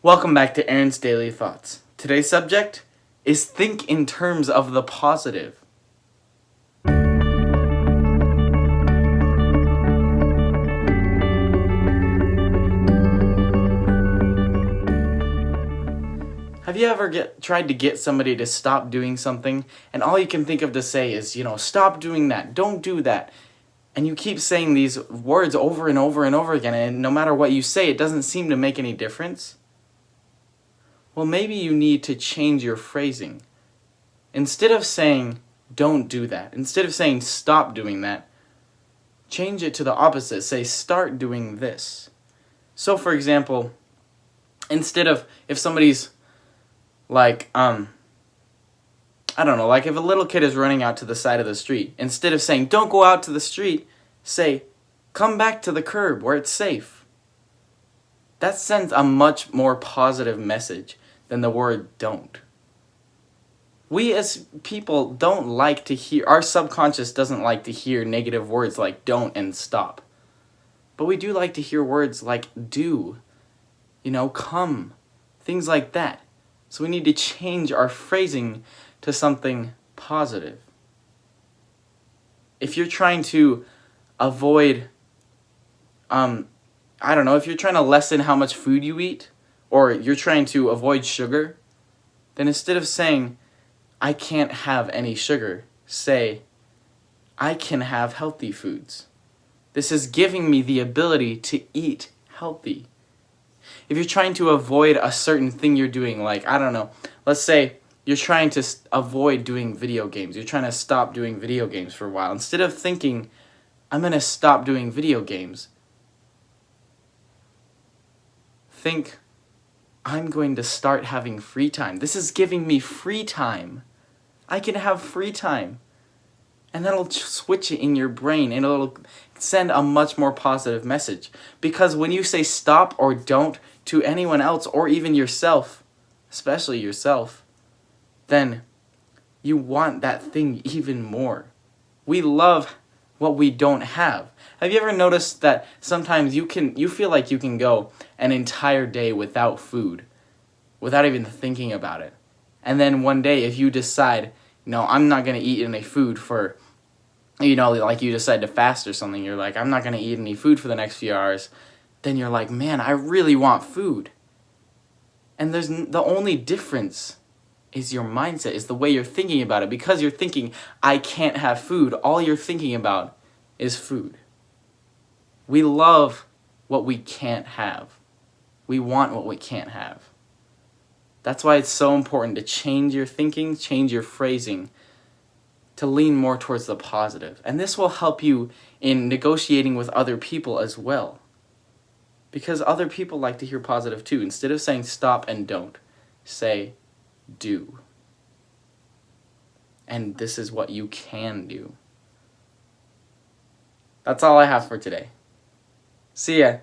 Welcome back to Aaron's Daily Thoughts. Today's subject is think in terms of the positive. Have you ever tried to get somebody to stop doing something and all you can think of to say is, stop doing that, don't do that. And you keep saying these words over and over and over again, and no matter what you say, it doesn't seem to make any difference? Well, maybe you need to change your phrasing. Instead of saying, don't do that, instead of saying, stop doing that, change it to the opposite. Say, start doing this. So, for example, instead of, if somebody's like, I don't know, like if a little kid is running out to the side of the street, instead of saying, don't go out to the street, say, come back to the curb where it's safe. That sends a much more positive message than the word don't. We as people don't like to hear, our subconscious doesn't like to hear negative words like don't and stop. But we do like to hear words like do, come, things like that. So we need to change our phrasing to something positive. If you're trying to avoid, if you're trying to lessen how much food you eat, or you're trying to avoid sugar, then instead of saying, I can't have any sugar, say, I can have healthy foods. This is giving me the ability to eat healthy. If you're trying to avoid a certain thing you're doing, like, let's say you're trying to avoid doing video games. You're trying to stop doing video games for a while. Instead of thinking, I'm going to stop doing video games, think, I'm going to start having free time. This is giving me free time. I can have free time. And that'll switch it in your brain, and it'll send a much more positive message. Because when you say stop or don't to anyone else, or even yourself, especially yourself, then you want that thing even more. We love what we don't have. Have you ever noticed that sometimes you feel like you can go an entire day without food, without even thinking about it? And then one day, if you decide, I'm not going to eat any food for, like you decide to fast or something, you're like, I'm not going to eat any food for the next few hours, then you're like, man, I really want food. And the only difference is your mindset, is the way you're thinking about it. Because you're thinking, I can't have food, all you're thinking about is food. We love what we can't have. We want what we can't have. That's why it's so important to change your thinking, change your phrasing, to lean more towards the positive. And this will help you in negotiating with other people as well. Because other people like to hear positive too. Instead of saying stop and don't, say do. And this is what you can do. That's all I have for today. See ya.